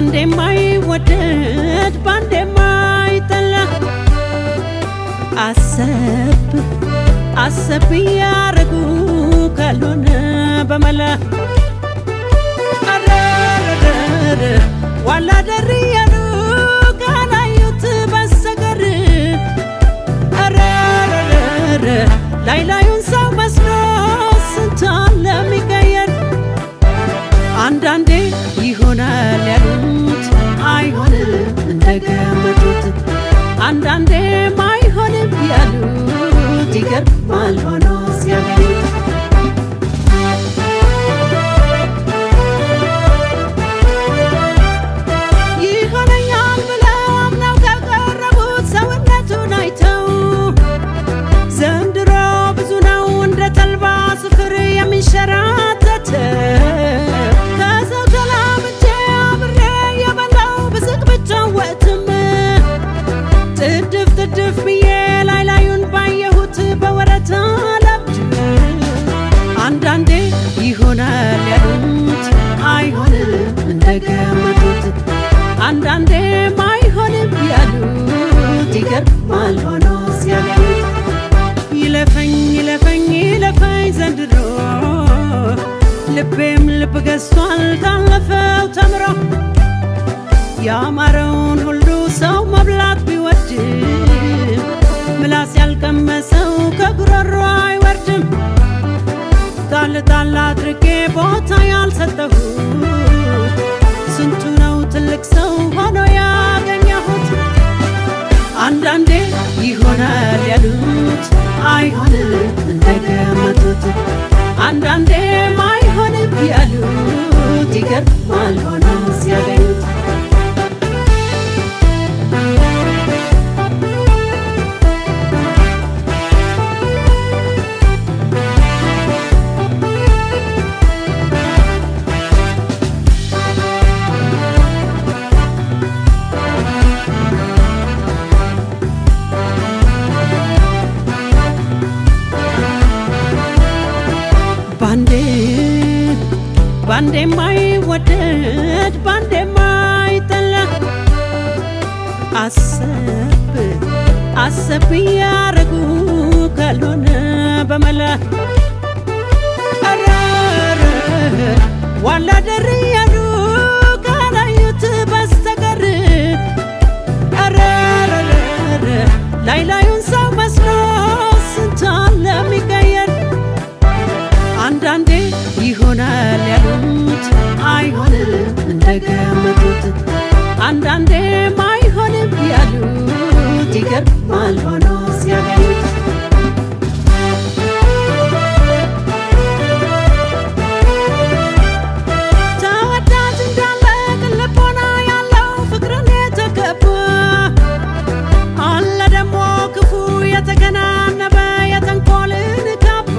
ባንዴ ማይወደድ ባንዴ ማይጠላ አሰብ ያረጉ ካልሆነ በመላ አረረረ ዋላ ደርያሉ ካላዩት በስተቀር አረረረ ላይላዩን ሰው መስሎ ስንቷን ለሚቀየር አንዳንዴ ይሆናል ያሉት አይሆንም እንደገመቱት አንዳንዴም አይሆንም ያሉት ይገርማል ሆኖ ሲያገኙት ይሆነኛል ብለው አምነው ከቀረቡት ሰውነቱን አይተው ዘንድሮ ብዙ ነው እንደ ተልባ ስፍር የሚንሸራተተው ከሰው ተላምጄ አብሬ የበላው ብስቅ ብጫወትም ጥድፍ ብዬ ላይላዩን ባየሁት በወረታ ለብድ አንዳንዴ ይሆናል ያሉት አይሆንም እንደገመቱት አንዳንዴም አይሆንም ያሉት ይገርማል ሆኖ ሲያገኙት ይለፈኝ ዘንድሮ ልቤም ልብ ገዝቷል ካለፈው ተምሮ ያማረውን ሁሉ ሰው መብላት ቢወድም ምላስ ያልቀመሰው ከጉሮሮ አይወርድም ጣል አድርጌ ቦታ ያልሰጠሁት ስንቱ ነው ትልቅ ሰው ሆኖ ያገኘሁት አንዳንዴ ይሆናል ያሉት አይሆንም እንደገመቱት አንዳንዴም አይሆንም ያሉት ይገርማል ሆኖ ሲያገኙት ባንዴ ማይወደድ ባንዴ ማይጠላ አሰብ ያረጉ ካልሆነ በመላ አረረ ዋላ ደርያሉ ካላዩት በስተቀር አረረ ላይላዩን ሰው መስሎ ስንቷን ለሚቀየር አንዳንዴ ይሆናል ያሉት አይሆንም እንደገመቱት አንዳንዴም አይሆንም ያሉት ይገርማል ሆኖ ሲያገኙት ተወዳጅ እንዳለ ልቦና ያለው ፍቅርን የተገባ አለ ደግሞ ክፉ የተገናነበ የተንኮልን ካባ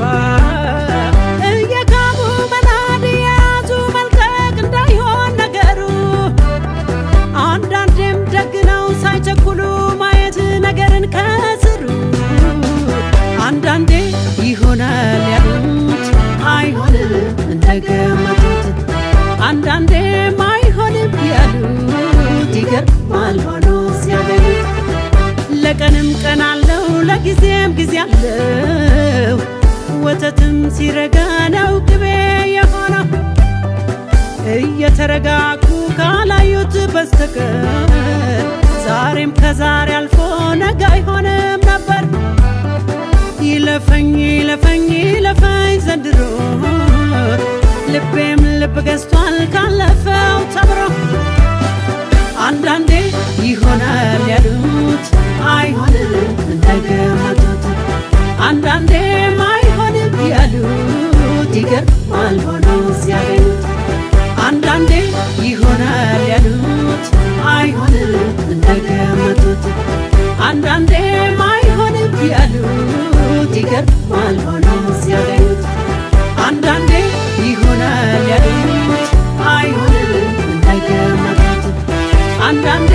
ሳይቸኩሉ ማየት ነገርን ከስሩ አንዳንዴ ይሆናል ያሉት አይሆንም እንደገመቱት አንዳንዴም አይሆንም ያሉት ይገርማል ሆኖ ሲያገኙት ለቀንም ቀን አለው ለጊዜም ጊዜ አለው ወተትም ሲረጋ ነው ቅቤ የሆነው እየተረጋጉ ካላዩት በስተቀር ዛሬም ከዛሬ አልፎ ነገ አይሆንም ነበር ይለፈኝ ዘንድሮ ልቤም ልብ ገዝቷል ካለፈው ተምሮ አንዳንዴ ይሆናል ያሉት አይሆንም እንደገመቱት አንዳንዴም አይሆንም ያሉት ይገርማል ሆኖ ሲያገኙት አንዳንዴ ይሆናል ያሉት አይሆንም እንደገመቱት አንዳንዴም አይሆንም ያሉት ይገርማል ሆኖ ሲያገኙት አንዳንዴ ይሆናል ያሉት አይሆንም እንደገመቱት አንዳንዴ